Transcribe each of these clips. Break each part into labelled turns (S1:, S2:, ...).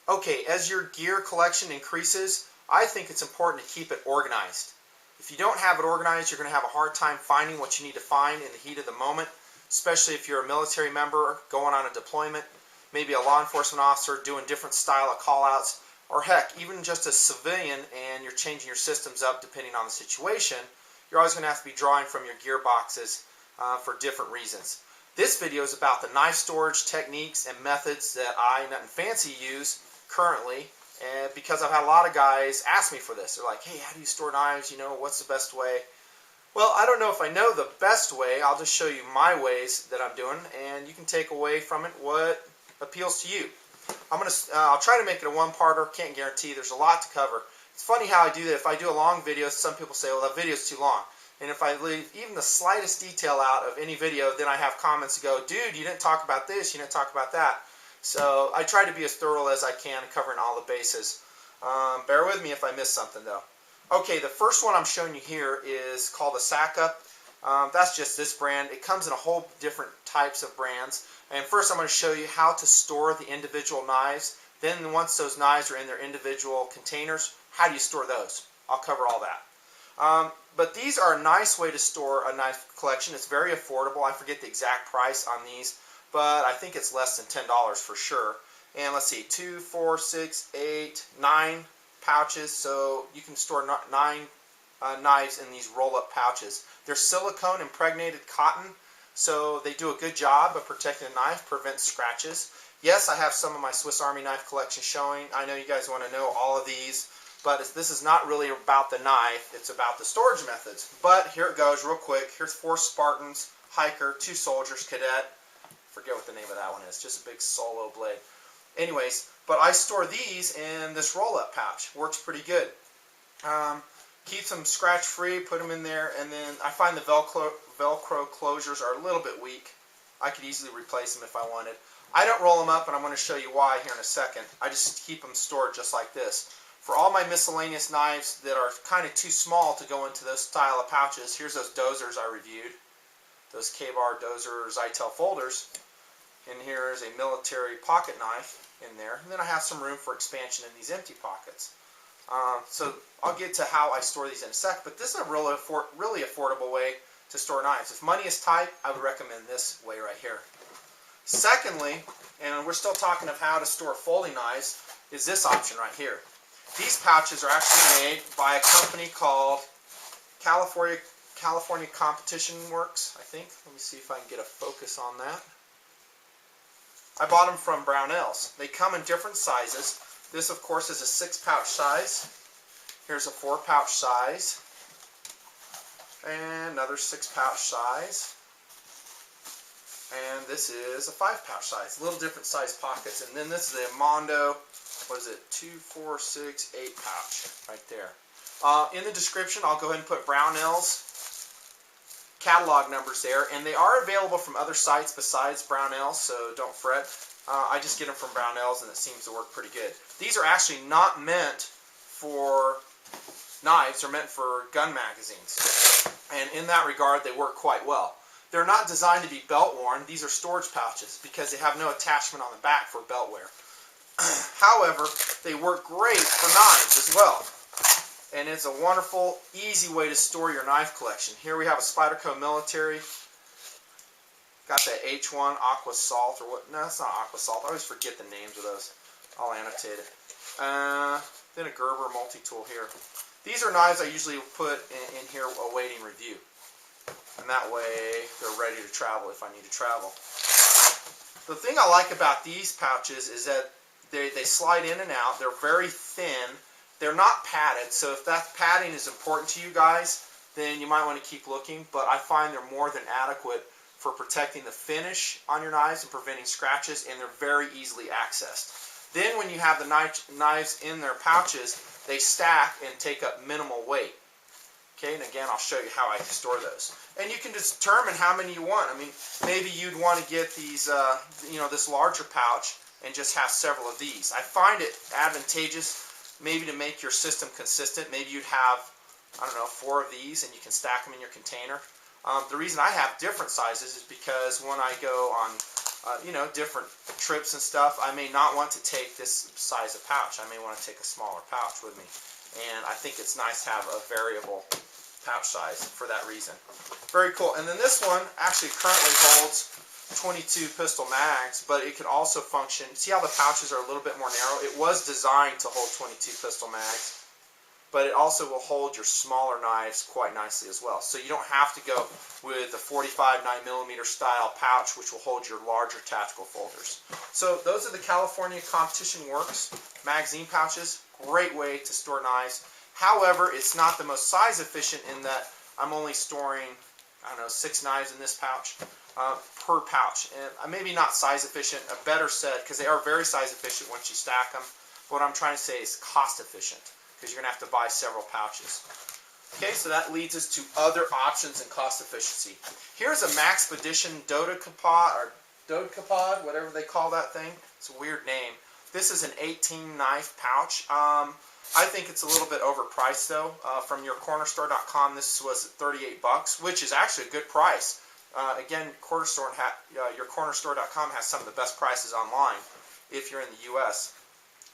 S1: Okay, as your gear collection increases, I think it's important to keep it organized. If you don't have it organized, you're going to have a hard time finding what you need to find in the heat of the moment, especially if you're a military member going on a deployment, maybe a law enforcement officer doing different style of call-outs, or heck, even just a civilian and you're changing your systems up depending on the situation. You're always going to have to be drawing from your gear boxes for different reasons. This video is about the knife storage techniques and methods that I, Nutnfancy, use currently, and because I've had a lot of guys ask me for this. They're like, hey, how do you store knives? You know, what's the best way? Well, I don't know if I know the best way. I'll just show you my ways that I'm doing, and you can take away from it what appeals to you. I'll try to make it a one-parter. Can't guarantee. There's a lot to cover. It's funny how I do that. If I do a long video, some people say, well, that video's too long. And if I leave even the slightest detail out of any video, then I have comments that go, dude, you didn't talk about this, you didn't talk about that. So I try to be as thorough as I can, covering all the bases. Bear with me if I miss something, though. Okay, the first one I'm showing you here is called Osaka. That's just this brand. It comes in a whole different types of brands. And first I'm going to show you how to store the individual knives. Then once those knives are in their individual containers, how do you store those? I'll cover all that. But these are a nice way to store a knife collection. It's very affordable. I forget the exact price on these, but I think it's less than $10 for sure. And let's see, 2, 4, 6, 8, 9 pouches. So you can store 9 knives in these roll-up pouches. They're silicone impregnated cotton, so they do a good job of protecting the knife, prevent scratches. Yes, I have some of my Swiss Army knife collection showing. I know you guys want to know all of these. But this is not really about the knife, it's about the storage methods. But here it goes real quick. Here's 4 Spartans, hiker, 2 soldiers, cadet. Forget what the name of that one is, just a big solo blade. Anyways, but I store these in this roll-up pouch. Works pretty good. Keeps them scratch-free, put them in there, and then I find the Velcro closures are a little bit weak. I could easily replace them if I wanted. I don't roll them up, and I'm going to show you why here in a second. I just keep them stored just like this. For all my miscellaneous knives that are kind of too small to go into those style of pouches, here's those dozers I reviewed. Those K-bar dozer Zytel folders. And here's a military pocket knife in there. And then I have some room for expansion in these empty pockets. So I'll get to how I store these in a sec, but this is a really affordable way to store knives. If money is tight, I would recommend this way right here. Secondly, and we're still talking of how to store folding knives, is this option right here. These pouches are actually made by a company called California Competition Works, I think. Let me see if I can get a focus on that. I bought them from Brownells. They come in different sizes. This, of course, is a 6-pouch size. Here's a 4-pouch size. And another 6-pouch size. And this is a 5-pouch size. A little different size pockets. And then this is a Mondo, what is it, 2, 4, 6, 8 pouch right there. In the description, I'll go ahead and put Brownells catalog numbers there, and they are available from other sites besides Brownells, so don't fret. I just get them from Brownells, and it seems to work pretty good. These are actually not meant for knives. They're meant for gun magazines, and in that regard, they work quite well. They're not designed to be belt worn. These are storage pouches because they have no attachment on the back for belt wear. However, they work great for knives as well. And it's a wonderful, easy way to store your knife collection. Here we have a Spyderco Military. Got that H1 Aqua Salt, or what? No, it's not Aqua Salt. I always forget the names of those. I'll annotate it. Then a Gerber multi-tool here. These are knives I usually put in here awaiting review. And that way they're ready to travel if I need to travel. The thing I like about these pouches is that they slide in and out. They're very thin. They're not padded, so if that padding is important to you guys, then you might want to keep looking, but I find they're more than adequate for protecting the finish on your knives and preventing scratches, and they're very easily accessed. Then when you have the knives in their pouches, they stack and take up minimal weight. Okay, and again, I'll show you how I store those. And you can determine how many you want. I mean, maybe you'd want to get these, this larger pouch and just have several of these. I find it advantageous maybe to make your system consistent. Maybe you'd have, I don't know, 4 of these and you can stack them in your container. The reason I have different sizes is because when I go on different trips and stuff, I may not want to take this size of pouch. I may want to take a smaller pouch with me. And I think it's nice to have a variable pouch size for that reason. Very cool. And then this one actually currently holds 22 pistol mags, but it can also function. See how the pouches are a little bit more narrow? It was designed to hold 22 pistol mags, but it also will hold your smaller knives quite nicely as well. So you don't have to go with the 45 9mm style pouch, which will hold your larger tactical folders. So those are the California Competition Works magazine pouches. Great way to store knives. However, it's not the most size efficient in that I'm only storing, 6 knives in this pouch per pouch. And maybe not size efficient, better said, because they are very size efficient once you stack them. But what I'm trying to say is cost efficient, because you're going to have to buy several pouches. Okay, so that leads us to other options and cost efficiency. Here's a Maxpedition dodecapod, whatever they call that thing. It's a weird name. This is an 18 knife pouch. I think it's a little bit overpriced though. From your cornerstore.com, this was $38, which is actually a good price. Again, your cornerstore.com has some of the best prices online if you're in the U.S.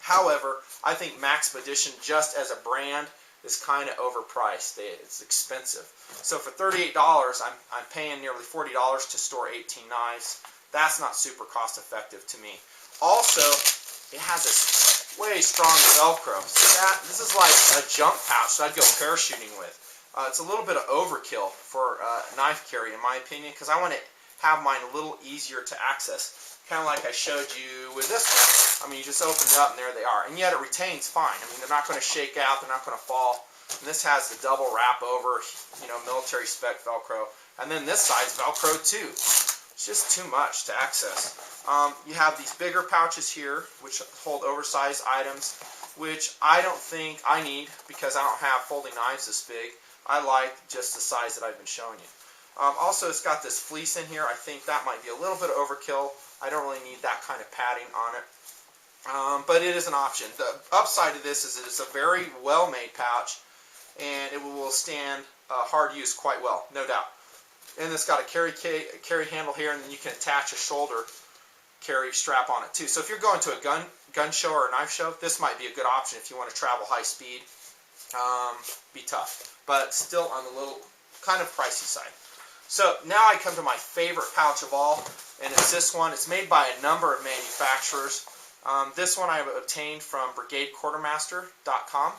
S1: However, I think Maxpedition, just as a brand, is kind of overpriced. It's expensive. So for $38, I'm paying nearly $40 to store 18 knives. That's not super cost effective to me. Also, it has this way strong Velcro. See that? This is like a jump pouch that I'd go parachuting with. It's a little bit of overkill for knife carry, in my opinion, because I want to have mine a little easier to access. Kind of like I showed you with this one. I mean, you just open it up and there they are. And yet it retains fine. I mean, they're not going to shake out. They're not going to fall. And this has the double wrap over, military spec Velcro. And then this side's Velcro too. It's just too much to access. You have these bigger pouches here, which hold oversized items, which I don't think I need because I don't have folding knives this big. I like just the size that I've been showing you. Also, it's got this fleece in here. I think that might be a little bit of overkill. I don't really need that kind of padding on it. But it is an option. The upside of this is that it's a very well-made pouch, and it will withstand hard use quite well, no doubt. And it's got a carry handle here, and then you can attach a shoulder carry strap on it too. So if you're going to a gun show or a knife show, this might be a good option if you want to travel high speed. Be tough, but still on the little kind of pricey side. So now I come to my favorite pouch of all, and it's this one. It's made by a number of manufacturers. This one I have obtained from brigadequartermaster.com,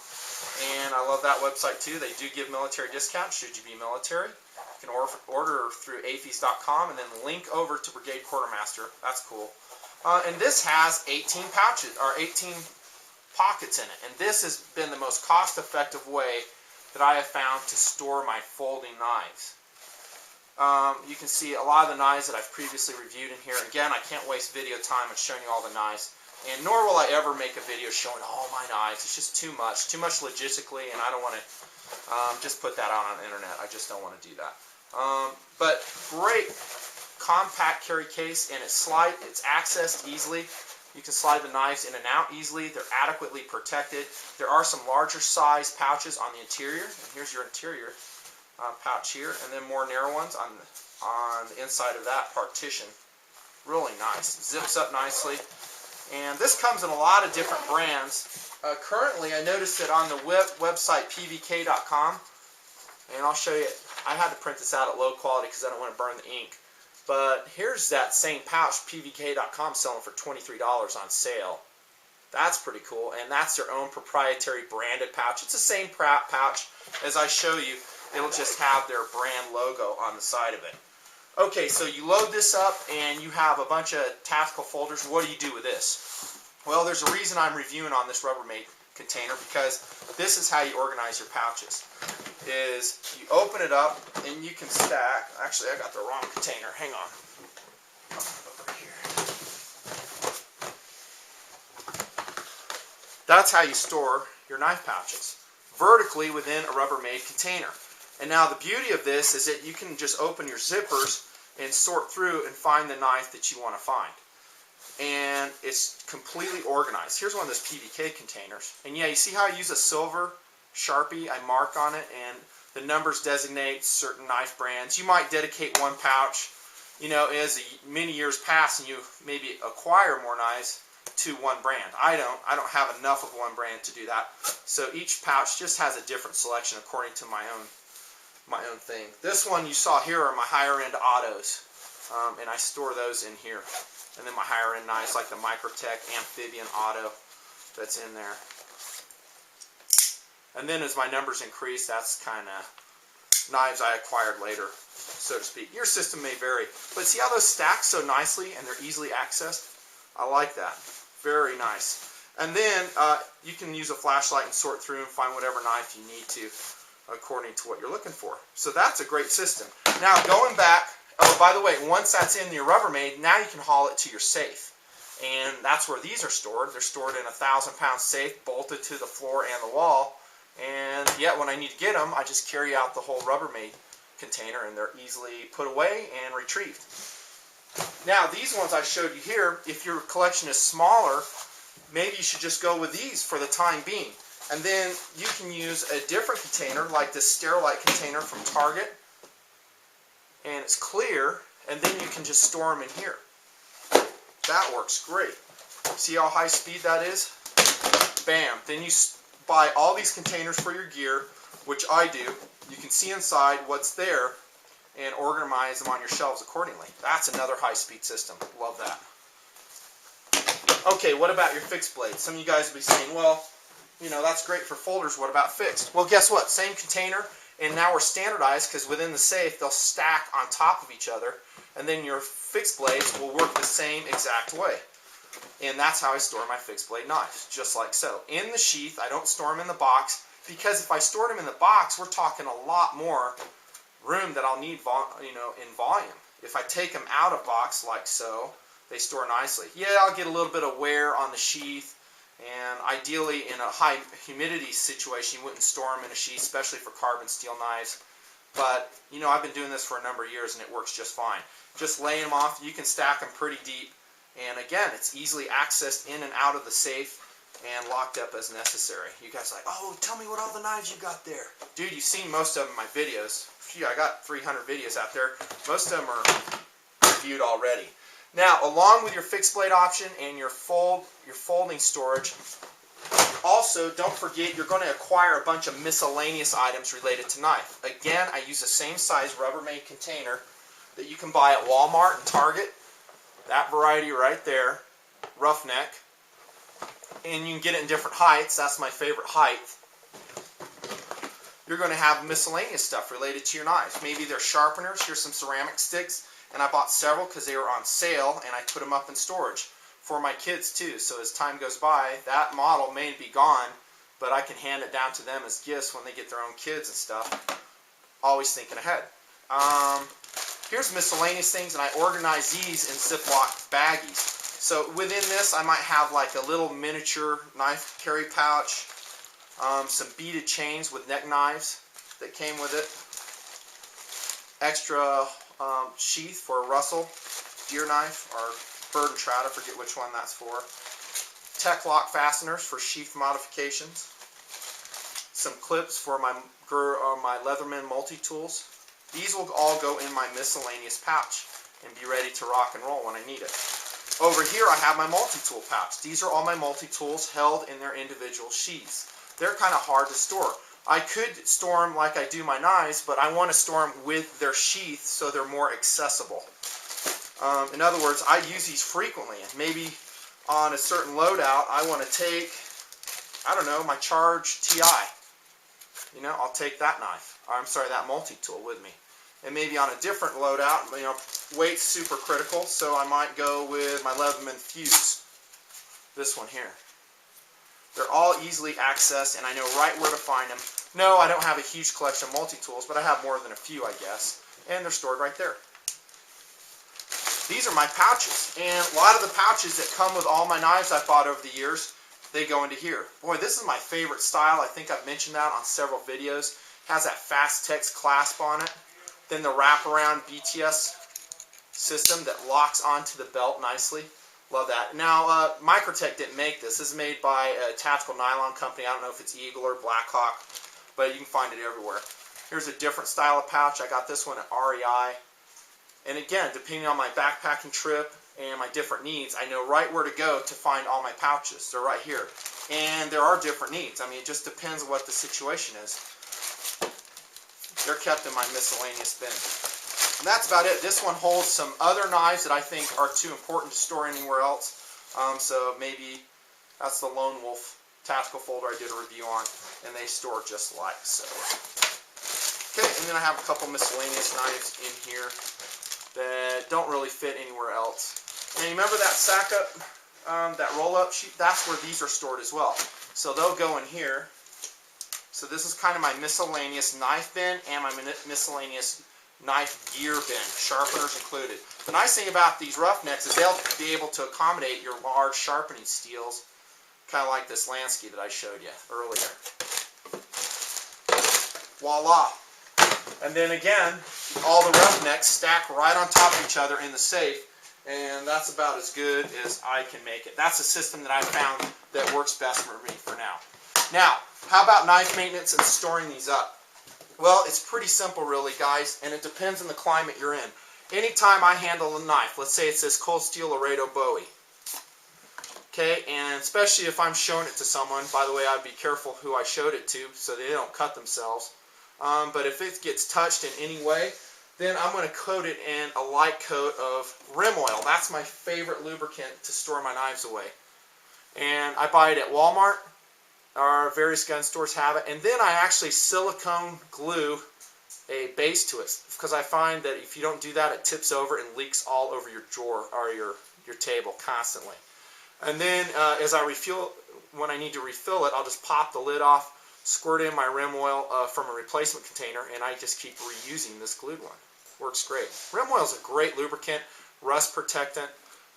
S1: and I love that website too. They do give military discounts should you be military. You can order through afees.com and then link over to Brigade Quartermaster. That's cool. And this has 18 pouches, or 18 pockets in it. And this has been the most cost-effective way that I have found to store my folding knives. You can see a lot of the knives that I've previously reviewed in here. Again, I can't waste video time on showing you all the knives. And nor will I ever make a video showing all my knives. It's just too much logistically, and I don't want to just put that out on the internet. I just don't want to do that. But great compact carry case, and it's accessed easily. You can slide the knives in and out easily. They're adequately protected. There are some larger size pouches on the interior, and here's your interior pouch here, and then more narrow ones on the inside of that partition. Really nice. Zips up nicely. And this comes in a lot of different brands. Currently, I noticed it on the website pvk.com, and I'll show you. I had to print this out at low quality because I don't want to burn the ink. But here's that same pouch, pvk.com, selling for $23 on sale. That's pretty cool, and that's their own proprietary branded pouch. It's the same pouch as I show you. It'll just have their brand logo on the side of it. Okay, so you load this up and you have a bunch of tactical folders. What do you do with this? Well, there's a reason I'm reviewing on this Rubbermaid container, because this is how you organize your pouches. Is you open it up and you can stack. Actually, I got the wrong container. Hang on. Over here. That's how you store your knife pouches, vertically within a Rubbermaid container. And now the beauty of this is that you can just open your zippers and sort through and find the knife that you want to find. And it's completely organized. Here's one of those PVK containers. And yeah, you see how I use a silver Sharpie? I mark on it, and the numbers designate certain knife brands. You might dedicate one pouch you know, as many years pass and you maybe acquire more knives to one brand. I don't have enough of one brand to do that. So each pouch just has a different selection according to my own thing. This one you saw here are my higher end autos, and I store those in here. And then my higher end knives like the Microtech Amphibian Auto that's in there. And then as my numbers increase, that's kind of knives I acquired later, so to speak. Your system may vary, but see how those stack so nicely and they're easily accessed? I like that. Very nice. And then you can use a flashlight and sort through and find whatever knife you need to according to what you're looking for. So that's a great system. Now going back, oh by the way, once that's in your Rubbermaid, now you can haul it to your safe. And that's where these are stored. They're stored in a 1,000-pound safe, bolted to the floor and the wall. And yet when I need to get them, I just carry out the whole Rubbermaid container and they're easily put away and retrieved. Now these ones I showed you here, if your collection is smaller, maybe you should just go with these for the time being. And then you can use a different container like this Sterilite container from Target. And it's clear, and then you can just store them in here. That works great. See how high speed that is? Bam. Then you buy all these containers for your gear, which I do. You can see inside what's there and organize them on your shelves accordingly. That's another high-speed system. Love that. Okay, what about your fixed blades? Some of you guys will be saying, well, you know, that's great for folders. What about fixed? Well, guess what? Same container, and now we're standardized because within the safe, they'll stack on top of each other, and then your fixed blades will work the same exact way. And that's how I store my fixed blade knives, just like so. In the sheath, I don't store them in the box, because if I stored them in the box, we're talking a lot more room that I'll need in volume. If I take them out of box like so, they store nicely. Yeah, I'll get a little bit of wear on the sheath, and ideally in a high humidity situation, you wouldn't store them in a sheath, especially for carbon steel knives. But, you know, I've been doing this for a number of years, and it works just fine. Just laying them off, you can stack them pretty deep. And again, it's easily accessed in and out of the safe and locked up as necessary. You guys are like, oh, tell me what all the knives you got there. Dude, you've seen most of them in my videos. Phew, I got 300 videos out there. Most of them are reviewed already. Now, along with your fixed blade option and your folding storage, also, don't forget you're going to acquire a bunch of miscellaneous items related to knife. Again, I use the same size Rubbermaid container that you can buy at Walmart and Target. That variety right there, Roughneck. And you can get it in different heights. That's my favorite height. You're going to have miscellaneous stuff related to your knives. Maybe they're sharpeners. Here's some ceramic sticks. And I bought several because they were on sale, and I put them up in storage for my kids too. So as time goes by, that model may be gone, but I can hand it down to them as gifts when they get their own kids and stuff. Always thinking ahead. Here's miscellaneous things, and I organize these in Ziploc baggies. So within this, I might have like a little miniature knife carry pouch, some beaded chains with neck knives that came with it, extra sheath for a Russell deer knife or bird and trout, I forget which one that's for, tech lock fasteners for sheath modifications, some clips for my Leatherman multi-tools. These will all go in my miscellaneous pouch and be ready to rock and roll when I need it. Over here I have my multi-tool pouch. These are all my multi-tools held in their individual sheaths. They're kind of hard to store. I could store them like I do my knives, but I want to store them with their sheath so they're more accessible. In other words, I use these frequently, and maybe on a certain loadout I want to take, I don't know, my Charge TI. You know, I'll take that knife, or I'm sorry, that multi-tool with me. And maybe on a different loadout, you know, weight's super critical, so I might go with my Leatherman Fuse. This one here. They're all easily accessed, and I know right where to find them. No, I don't have a huge collection of multi-tools, but I have more than a few, I guess. And they're stored right there. These are my pouches, and a lot of the pouches that come with all my knives I've bought over the years, they go into here. Boy, this is my favorite style. I think I've mentioned that on several videos. It has that fast text clasp on it. Then the wraparound BTS system that locks onto the belt nicely. Love that. Now, Microtech didn't make this. This is made by a tactical nylon company. I don't know if it's Eagle or Blackhawk, but you can find it everywhere. Here's a different style of pouch. I got this one at REI. And again, depending on my backpacking trip and my different needs, I know right where to go to find all my pouches. They're right here. And there are different needs. I mean, it just depends on what the situation is. They're kept in my miscellaneous bin. And that's about it. This one holds some other knives that I think are too important to store anywhere else. So maybe that's the Lone Wolf tactical folder I did a review on, and they store just like so. Okay, and then I have a couple miscellaneous knives in here that don't really fit anywhere else. And you remember that sack up, that roll-up sheet? That's where these are stored as well. So they'll go in here. So this is kind of my miscellaneous knife bin and my miscellaneous knife gear bin, sharpeners included. The nice thing about these Roughnecks is they'll be able to accommodate your large sharpening steels, kind of like this Lansky that I showed you earlier. Voila! And then again, all the Roughnecks stack right on top of each other in the safe, and that's about as good as I can make it. That's a system that I found that works best for me for now. Now, how about knife maintenance and storing these up? Well, it's pretty simple really, guys, and it depends on the climate you're in. Anytime I handle a knife, let's say it's this Cold Steel Laredo Bowie, okay, and especially if I'm showing it to someone, by the way, I'd be careful who I showed it to so they don't cut themselves. But if it gets touched in any way, then I'm going to coat it in a light coat of rim oil. That's my favorite lubricant to store my knives away. And I buy it at Walmart, or various gun stores have it. And then I actually silicone glue a base to it, because I find that if you don't do that, it tips over and leaks all over your drawer or your table constantly. And then as I refill, when I need to refill it, I'll just pop the lid off, squirt in my rim oil from a replacement container, and I just keep reusing this glued one. Works great. Rim oil is a great lubricant, rust protectant,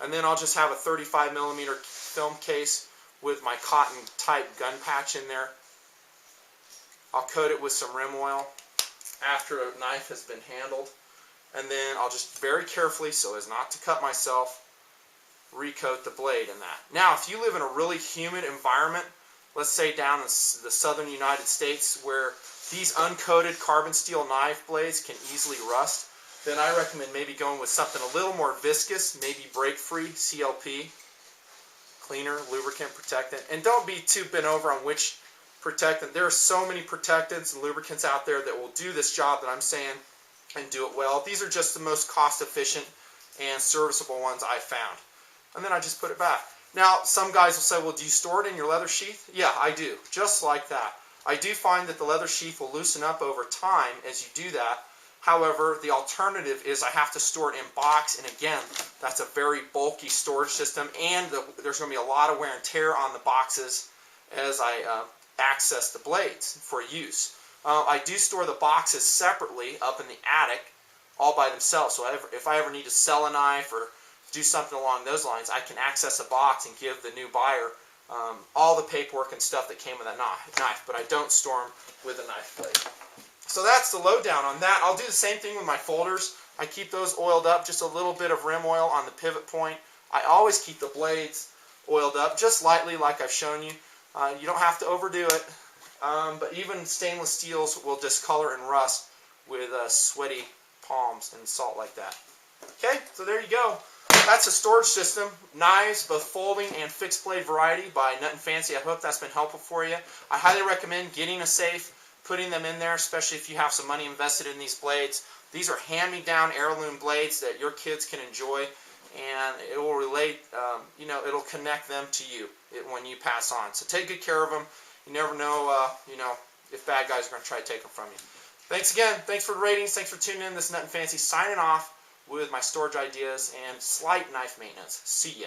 S1: and then I'll just have a 35mm film case with my cotton type gun patch in there. I'll coat it with some rim oil after a knife has been handled, and then I'll just very carefully, so as not to cut myself, recoat the blade in that. Now, if you live in a really humid environment, let's say down in the southern United States where these uncoated carbon steel knife blades can easily rust, then I recommend maybe going with something a little more viscous, maybe break-free, CLP, cleaner, lubricant, protectant. And don't be too bent over on which protectant. There are so many protectants and lubricants out there that will do this job that I'm saying and do it well. These are just the most cost-efficient and serviceable ones I found. And then I just put it back. Now, some guys will say, well, do you store it in your leather sheath? Yeah, I do, just like that. I do find that the leather sheath will loosen up over time as you do that. However, the alternative is I have to store it in box, and again, that's a very bulky storage system, and there's going to be a lot of wear and tear on the boxes as I access the blades for use. I do store the boxes separately up in the attic, all by themselves, so if I ever need to sell a knife or do something along those lines, I can access a box and give the new buyer all the paperwork and stuff that came with that knife, but I don't store them with a knife blade. So that's the lowdown on that. I'll do the same thing with my folders. I keep those oiled up, just a little bit of rim oil on the pivot point. I always keep the blades oiled up, just lightly like I've shown you. You don't have to overdo it, but even stainless steels will discolor and rust with sweaty palms and salt like that. Okay, so there you go. That's a storage system, knives, both folding and fixed blade variety by Nutnfancy. I hope that's been helpful for you. I highly recommend getting a safe, putting them in there, especially if you have some money invested in these blades. These are hand-me-down heirloom blades that your kids can enjoy, and it will relate, it'll connect them to you when you pass on. So take good care of them. You never know, if bad guys are going to try to take them from you. Thanks again. Thanks for the ratings. Thanks for tuning in. This is Nutnfancy signing off with my storage ideas and slight knife maintenance. See ya.